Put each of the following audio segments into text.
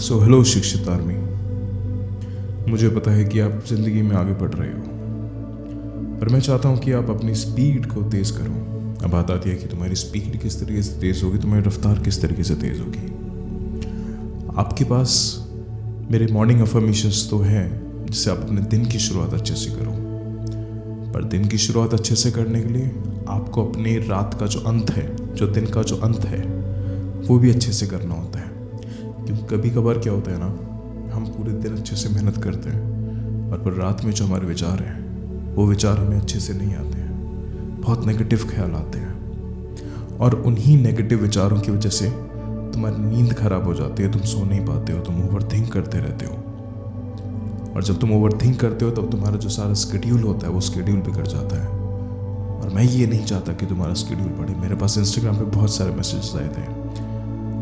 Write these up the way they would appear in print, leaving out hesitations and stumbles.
Hello शिक्षित army. मुझे पता है कि आप ज़िंदगी में आगे बढ़ रहे हो, पर मैं चाहता हूँ कि आप अपनी स्पीड को तेज़ करो। अब बात आती है कि तुम्हारी स्पीड किस तरीके से तेज़ होगी, तुम्हारी रफ्तार किस तरीके से तेज़ होगी। आपके पास मेरे मॉर्निंग अफर्मेशंस तो हैं जिससे आप अपने दिन की शुरुआत अच्छे से करो, पर दिन की शुरुआत अच्छे से करने के लिए आपको अपने रात का जो अंत है, जो दिन का जो अंत है, वो भी अच्छे से करना होता है। क्योंकि कभी कभार क्या होता है ना, हम पूरे दिन अच्छे से मेहनत करते हैं और पर रात में जो हमारे विचार हैं वो विचार हमें अच्छे से नहीं आते हैं, बहुत नेगेटिव ख्याल आते हैं और उन्हीं नेगेटिव विचारों की वजह से तुम्हारी नींद खराब हो जाती है, तुम सो नहीं पाते हो, तुम ओवरथिंक करते रहते हो। और जब तुम ओवरथिंक करते हो तब तुम्हारा जो सारा स्केड्यूल होता है वो स्केड्यूल बिगड़ जाता है। और मैं ये नहीं चाहता कि तुम्हारा स्केड्यूल बढ़े। मेरे पास इंस्टाग्राम पे बहुत सारे मैसेजेस आए थे,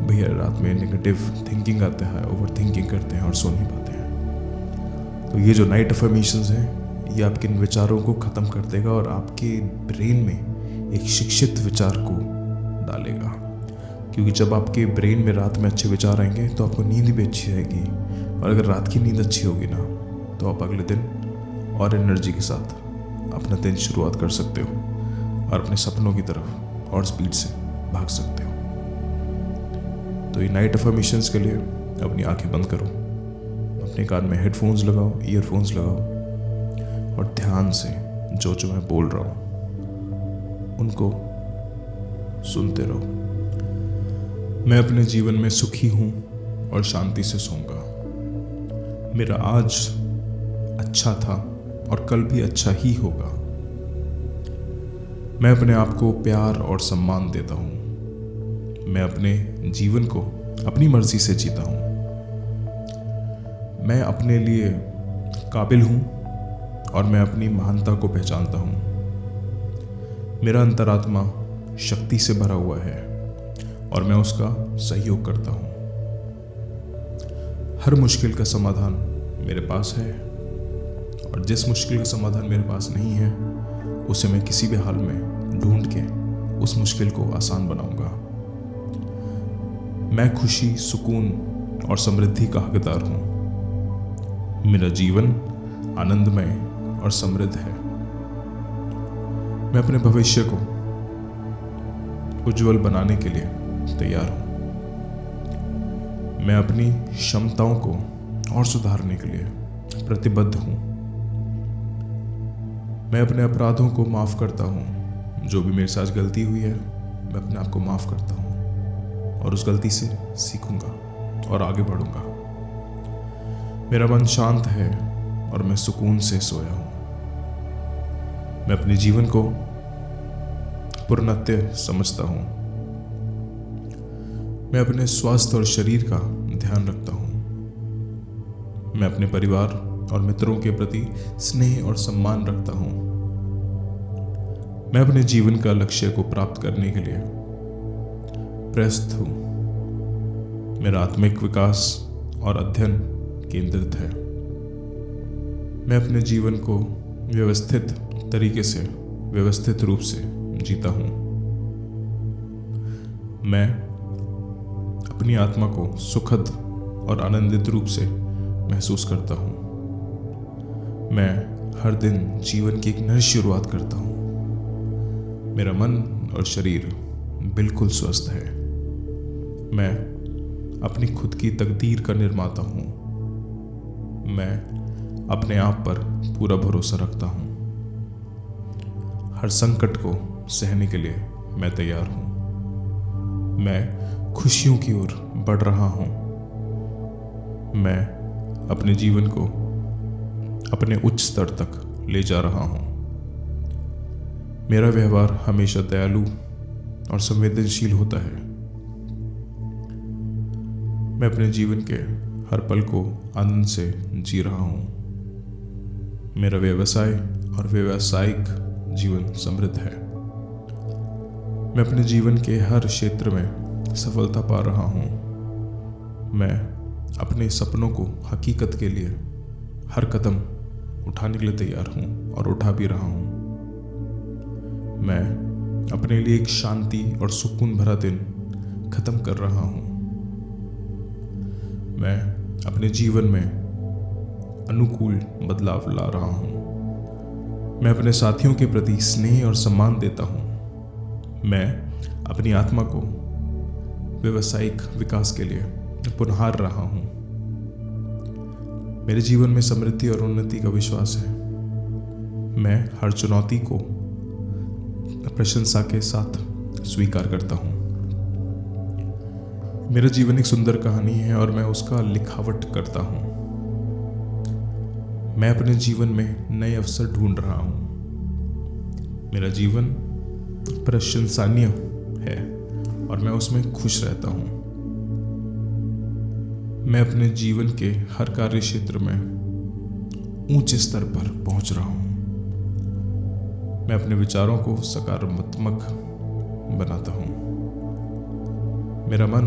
भैया रात में नेगेटिव थिंकिंग आता है, ओवर थिंकिंग करते हैं और सो नहीं पाते हैं। तो ये जो नाइट अफर्मेशंस हैं ये आपके इन विचारों को ख़त्म कर देगा और आपके ब्रेन में एक शिक्षित विचार को डालेगा। क्योंकि जब आपके ब्रेन में रात में अच्छे विचार आएंगे तो आपको नींद भी अच्छी आएगी, और अगर रात की नींद अच्छी होगी ना तो आप अगले दिन और एनर्जी के साथ अपना दिन शुरुआत कर सकते हो और अपने सपनों की तरफ और स्पीड से भाग सकते हो। तो ये नाइट अफर्मेशंस के लिए अपनी आंखें बंद करो, अपने कान में हेडफोन्स लगाओ, ईयरफोन्स लगाओ और ध्यान से जो जो मैं बोल रहा हूँ उनको सुनते रहो। मैं अपने जीवन में सुखी हूँ और शांति से सोऊंगा। मेरा आज अच्छा था और कल भी अच्छा ही होगा। मैं अपने आप को प्यार और सम्मान देता हूँ। मैं अपने जीवन को अपनी मर्जी से जीता हूँ। मैं अपने लिए काबिल हूँ और मैं अपनी महानता को पहचानता हूँ। मेरा अंतरात्मा शक्ति से भरा हुआ है और मैं उसका सहयोग करता हूँ। हर मुश्किल का समाधान मेरे पास है, और जिस मुश्किल का समाधान मेरे पास नहीं है उसे मैं किसी भी हाल में ढूंढ के उस मुश्किल को आसान बनाऊंगा। मैं खुशी, सुकून और समृद्धि का हकदार हूं। मेरा जीवन आनंदमय और समृद्ध है। मैं अपने भविष्य को उज्जवल बनाने के लिए तैयार हूं। मैं अपनी क्षमताओं को और सुधारने के लिए प्रतिबद्ध हूं। मैं अपने अपराधों को माफ करता हूं। जो भी मेरे साथ गलती हुई है मैं अपने आप को माफ करता हूं और उस गलती से सीखूंगा और आगे बढ़ूंगा। मेरा मन शांत है और मैं सुकून से सोया हूं। मैं अपने जीवन को पूर्णतः समझता हूं। मैं अपने स्वास्थ्य और शरीर का ध्यान रखता हूं। मैं अपने परिवार और मित्रों के प्रति स्नेह और सम्मान रखता हूं। मैं अपने जीवन का लक्ष्य को प्राप्त करने के लिए प्रयस्त हूं। मेरा आत्मिक विकास और अध्ययन केंद्रित है। मैं अपने जीवन को व्यवस्थित तरीके से, व्यवस्थित रूप से जीता हूं। मैं अपनी आत्मा को सुखद और आनंदित रूप से महसूस करता हूं। मैं हर दिन जीवन की एक नई शुरुआत करता हूं। मेरा मन और शरीर बिल्कुल स्वस्थ है। मैं अपनी खुद की तकदीर का निर्माता हूँ। मैं अपने आप पर पूरा भरोसा रखता हूँ। हर संकट को सहने के लिए मैं तैयार हूँ। मैं खुशियों की ओर बढ़ रहा हूँ। मैं अपने जीवन को अपने उच्च स्तर तक ले जा रहा हूँ। मेरा व्यवहार हमेशा दयालु और संवेदनशील होता है। मैं अपने जीवन के हर पल को आनंद से जी रहा हूँ। मेरा व्यवसाय और व्यावसायिक जीवन समृद्ध है। मैं अपने जीवन के हर क्षेत्र में सफलता पा रहा हूँ। मैं अपने सपनों को हकीकत के लिए हर कदम उठाने के लिए तैयार हूँ और उठा भी रहा हूँ। मैं अपने लिए एक शांति और सुकून भरा दिन खत्म कर रहा हूँ। मैं अपने जीवन में अनुकूल बदलाव ला रहा हूँ। मैं अपने साथियों के प्रति स्नेह और सम्मान देता हूँ। मैं अपनी आत्मा को व्यावसायिक विकास के लिए पुनहार रहा हूँ। मेरे जीवन में समृद्धि और उन्नति का विश्वास है। मैं हर चुनौती को प्रशंसा के साथ स्वीकार करता हूँ। मेरा जीवन एक सुंदर कहानी है और मैं उसका लिखावट करता हूँ। मैं अपने जीवन में नए अवसर ढूंढ रहा हूँ। मेरा जीवन प्रशंसनीय है और मैं उसमें खुश रहता हूँ। मैं अपने जीवन के हर कार्य क्षेत्र में ऊंचे स्तर पर पहुंच रहा हूँ। मैं अपने विचारों को सकारात्मक बनाता हूँ। मेरा मन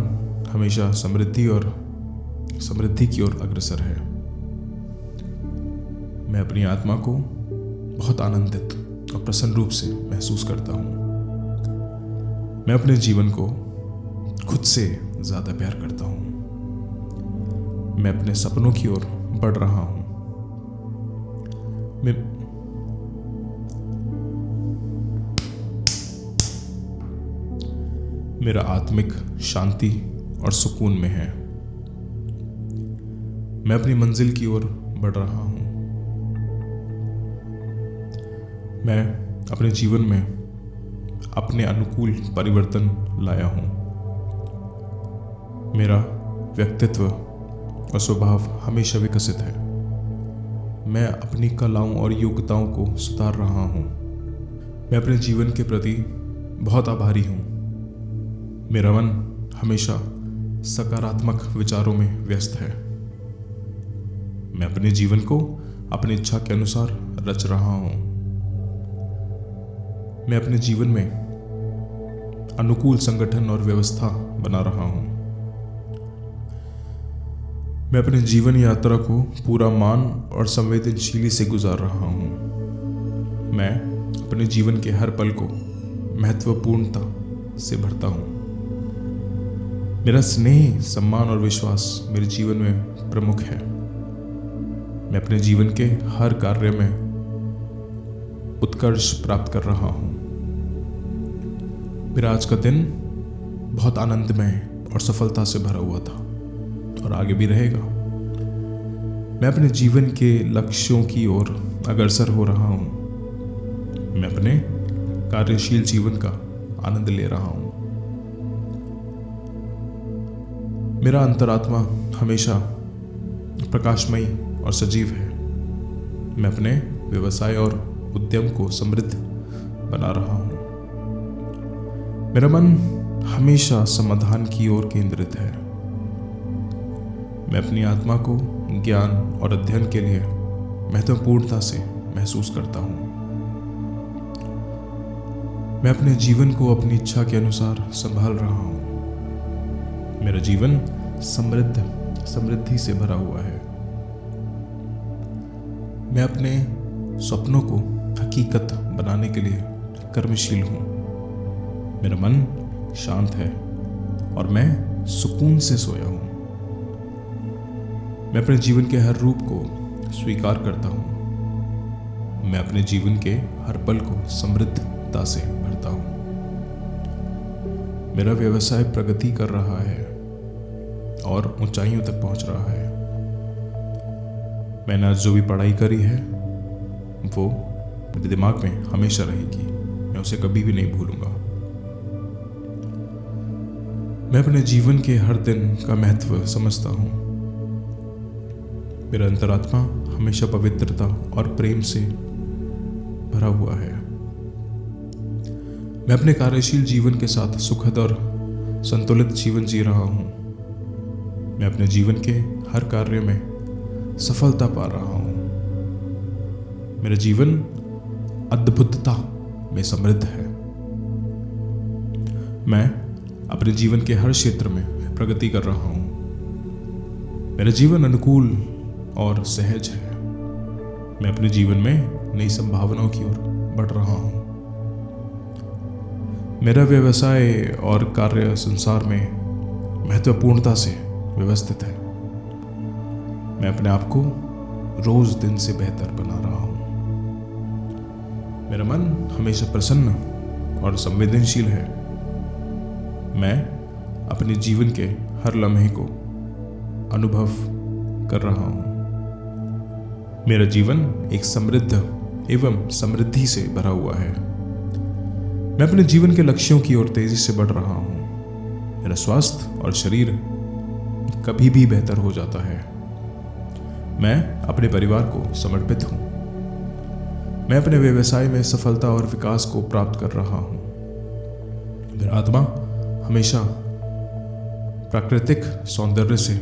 हमेशा समृद्धि की ओर अग्रसर है। मैं अपनी आत्मा को बहुत आनंदित और प्रसन्न रूप से महसूस करता हूँ। मैं अपने जीवन को खुद से ज्यादा प्यार करता हूँ। मैं अपने सपनों की ओर बढ़ रहा हूँ। मेरा आत्मिक शांति और सुकून में है। मैं अपनी मंजिल की ओर बढ़ रहा हूँ। मैं अपने जीवन में अपने अनुकूल परिवर्तन लाया हूँ। मेरा व्यक्तित्व और स्वभाव हमेशा विकसित है। मैं अपनी कलाओं और योग्यताओं को सुधार रहा हूँ। मैं अपने जीवन के प्रति बहुत आभारी हूँ। मेरा मन हमेशा सकारात्मक विचारों में व्यस्त है। मैं अपने जीवन को अपनी इच्छा के अनुसार रच रहा हूँ। मैं अपने जीवन में अनुकूल संगठन और व्यवस्था बना रहा हूँ। मैं अपने जीवन यात्रा को पूरा मान और संवेदनशीली से गुजार रहा हूँ। मैं अपने जीवन के हर पल को महत्वपूर्णता से भरता हूँ। मेरा स्नेह, सम्मान और विश्वास मेरे जीवन में प्रमुख है। मैं अपने जीवन के हर कार्य में उत्कर्ष प्राप्त कर रहा हूँ। मेरा आज का दिन बहुत आनंदमय और सफलता से भरा हुआ था और आगे भी रहेगा। मैं अपने जीवन के लक्ष्यों की ओर अग्रसर हो रहा हूँ। मैं अपने कार्यशील जीवन का आनंद ले रहा हूँ। मेरा अंतरात्मा हमेशा प्रकाशमयी और सजीव है। मैं अपने व्यवसाय और उद्यम को समृद्ध बना रहा हूँ। मेरा मन हमेशा समाधान की ओर केंद्रित है। मैं अपनी आत्मा को ज्ञान और अध्ययन के लिए महत्वपूर्णता से महसूस करता हूँ। मैं अपने जीवन को अपनी इच्छा के अनुसार संभाल रहा हूँ। मेरा जीवन समृद्धि से भरा हुआ है। मैं अपने सपनों को हकीकत बनाने के लिए कर्मशील हूँ। मेरा मन शांत है और मैं सुकून से सोया हूँ। मैं अपने जीवन के हर रूप को स्वीकार करता हूँ। मैं अपने जीवन के हर पल को समृद्धता से भरता हूँ। मेरा व्यवसाय प्रगति कर रहा है और ऊंचाइयों तक पहुंच रहा है। मैंने आज जो भी पढ़ाई करी है वो मेरे दिमाग में हमेशा रहेगी। मैं उसे कभी भी नहीं भूलूंगा। मैं अपने जीवन के हर दिन का महत्व समझता हूँ। मेरा अंतरात्मा हमेशा पवित्रता और प्रेम से भरा हुआ है। मैं अपने कार्यशील जीवन के साथ सुखद और संतुलित जीवन जी रहा हूँ। मैं अपने जीवन के हर कार्य में सफलता पा रहा हूँ। मेरा जीवन अद्भुतता में समृद्ध है। मैं अपने जीवन के हर क्षेत्र में प्रगति कर रहा हूँ। मेरा जीवन अनुकूल और सहज है। मैं अपने जीवन में नई संभावनाओं की ओर बढ़ रहा हूँ। मेरा व्यवसाय और कार्य संसार में महत्वपूर्णता से व्यवस्थित है। मैं अपने आप को रोज दिन से बेहतर बना रहा हूं। मेरा मन हमेशा प्रसन्न और संवेदनशील है। मैं अपने जीवन के हर लम्हे को अनुभव कर रहा हूं। मेरा जीवन एक समृद्ध एवं समृद्धि से भरा हुआ है। मैं अपने जीवन के लक्ष्यों की ओर तेजी से बढ़ रहा हूं। मेरा स्वास्थ्य और शरीर कभी भी बेहतर हो जाता है। मैं अपने परिवार को समर्पित हूं। मैं अपने व्यवसाय में सफलता और विकास को प्राप्त कर रहा हूं। मेरा आत्मा हमेशा प्राकृतिक सौंदर्य से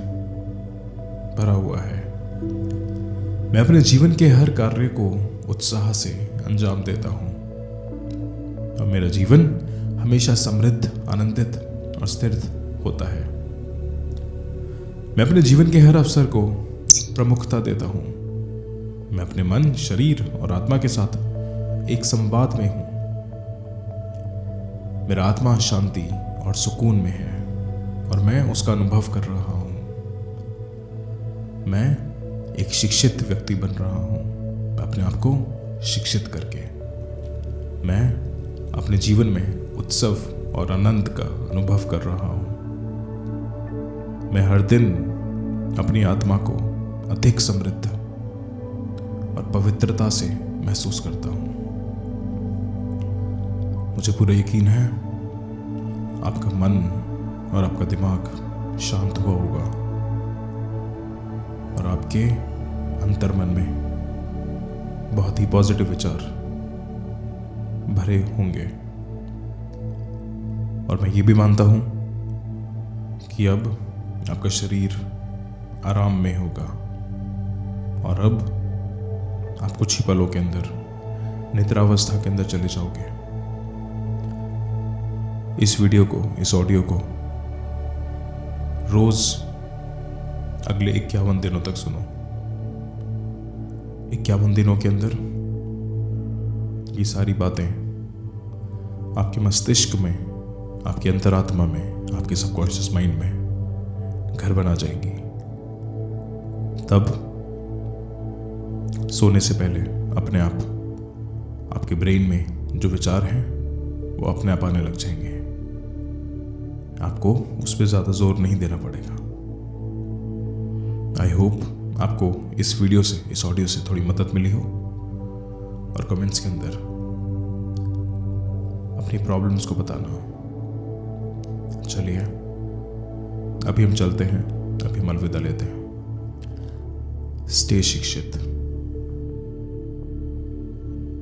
भरा हुआ है। मैं अपने जीवन के हर कार्य को उत्साह से अंजाम देता हूं और मेरा जीवन हमेशा समृद्ध, आनंदित और स्थिर होता है। मैं अपने जीवन के हर अवसर को प्रमुखता देता हूं। मैं अपने मन, शरीर और आत्मा के साथ एक संवाद में हूं। मेरा आत्मा शांति और सुकून में है और मैं उसका अनुभव कर रहा हूं। मैं एक शिक्षित व्यक्ति बन रहा हूं, अपने आप को शिक्षित करके। मैं अपने जीवन में उत्सव और आनंद का अनुभव कर रहा हूं। मैं हर दिन अपनी आत्मा को अधिक समृद्ध और पवित्रता से महसूस करता हूं। मुझे पूरा यकीन है आपका मन और आपका दिमाग शांत हुआ होगा और आपके अंतर्मन में बहुत ही पॉजिटिव विचार भरे होंगे। और मैं ये भी मानता हूं कि अब आपका शरीर आराम में होगा और अब आप कुछ ही पलों के अंदर निद्रावस्था के अंदर चले जाओगे। इस वीडियो को, इस ऑडियो को रोज अगले 51 दिनों तक सुनो। 51 दिनों के अंदर ये सारी बातें आपके मस्तिष्क में, आपकी अंतरात्मा में, आपके सबकॉन्शियस माइंड में घर बना जाएंगी। तब सोने से पहले अपने आप आपके ब्रेन में जो विचार हैं वो अपने आप आने लग जाएंगे। आपको उस पर ज़्यादा जोर नहीं देना पड़ेगा। आई होप आपको इस वीडियो से, इस ऑडियो से थोड़ी मदद मिली हो और कमेंट्स के अंदर अपनी प्रॉब्लम्स को बताना। चलिए अभी हम चलते हैं, अभी हम अलविदा लेते हैं। स्टे शिक्षित।